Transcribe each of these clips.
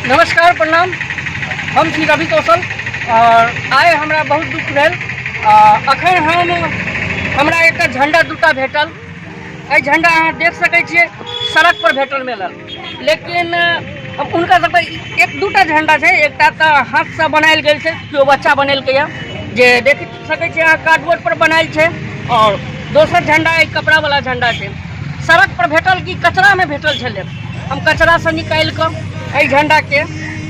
नमस्कार प्रणाम। हम छी रवि कौशल और आए हमरा बहुत दुख भेल। अखन हमरा एक झंडा दूटा भेटल। एहि झंडा अहाँ देख सकै छियै सड़क पर भेटल मिलल, लेकिन उनका सबके एक दूटा झंडा छै। एकटा तऽ हाथ से बनायल गेल छै, केओ बच्चा बनेलकै जे देख सकै छियै अहाँ कार्डबोर्ड पर बनायल छै, और दोसर झंडा एक कपड़ा वाला झंडा छै। सड़क पर भेटल कि कचरा में भेटल छलै। हम कचरा से निकालि कऽ एहि झंडा के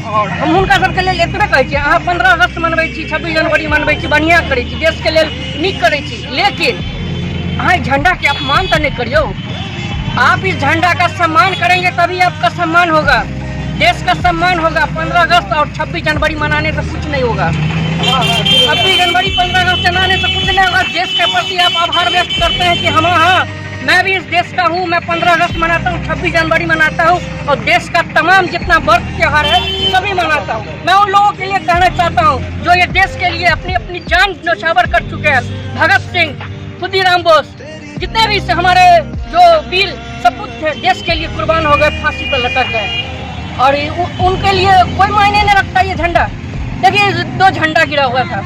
और हम हुनका सबके लेल एतबे कहै छियै, अहाँ 15 अगस्त मनबै छी, 26 जनवरी मनबै छी, बढ़िया करै छी, देश के लेल नीक करै छी, लेकिन अहाँ झंडा के अपमान तो नहीं करियो। आप इस झंडा का सम्मान करेंगे तभी आपका सम्मान होगा, देश का सम्मान होगा। 15 अगस्त और 26 जनवरी मनाने से कुछ नहीं होगा। 26 जनवरी 15 अगस्त मनाने से कुछ नहीं होगा। देश के प्रति आप आभार व्यक्त करते हैं कि हाँ मैं भी इस देश का हूँ, मैं 15 अगस्त मनाता हूँ, 26 जनवरी मनाता हूँ, और देश का तमाम जितना बर्थ त्योहार है सभी मनाता हूँ। मैं उन लोगों के लिए कहना चाहता हूँ जो ये देश के लिए अपनी अपनी जान न्यौछावर कर चुके हैं। भगत सिंह, खुदीराम बोस, जितने भी हमारे जो वीर सपूत थे, देश के लिए कुर्बान हो गए, फांसी पर लटक गए, और उनके लिए कोई मायने नहीं रखता ये झंडा। देखिए 2 झंडा गिरा हुआ था,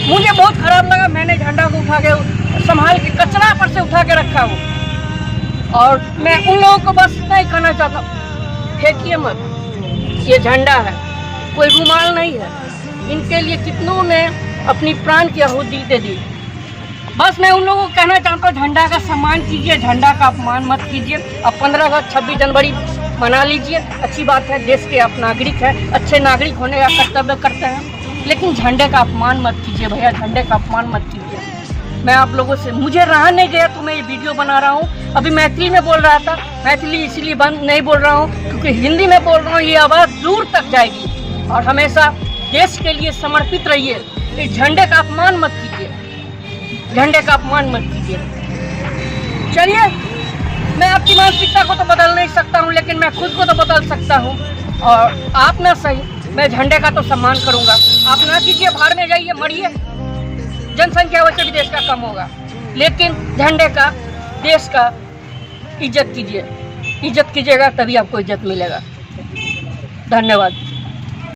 मुझे बहुत खराब लगा। मैंने झंडा को उठा के संभाल के कचरा पर से उठा के रखा हूँ, और मैं उन लोगों को बस नहीं कहना चाहता, फेंकिए मत, ये झंडा है, कोई रुमाल नहीं है। इनके लिए कितनों ने अपनी प्राण की आहुति दे दी। बस मैं उन लोगों को कहना चाहता हूँ, झंडा का सम्मान कीजिए, झंडा का अपमान मत कीजिए। अब 15 अगस्त 26 जनवरी मना लीजिए, अच्छी बात है, देश के आप नागरिक हैं, अच्छे नागरिक होने का कर्तव्य करते हैं, लेकिन झंडे का अपमान मत कीजिए भैया, झंडे का अपमान मत कीजिए। मैं आप लोगों से, मुझे रहा नहीं गया तो मैं ये वीडियो बना रहा हूँ। अभी मैथिली में बोल रहा था, मैथिली इसीलिए बंद नहीं बोल रहा हूँ क्योंकि हिंदी में बोल रहा हूँ, ये आवाज़ दूर तक जाएगी। और हमेशा देश के लिए समर्पित रहिए, इस झंडे का अपमान मत कीजिए, झंडे का अपमान मत कीजिए। चलिए, मैं आपकी मानसिकता को तो बदल नहीं सकता हूँ, लेकिन मैं खुद को तो बदल सकता हूँ, और आप ना सही, मैं झंडे का तो सम्मान करूँगा। आप ना कीजिए, भाड़ में जाइए, मरिए, जनसंख्या वैसे भी देश का कम होगा, लेकिन झंडे का, देश का इज्जत कीजिए। इज्जत कीजिएगा तभी आपको इज्जत मिलेगा। धन्यवाद।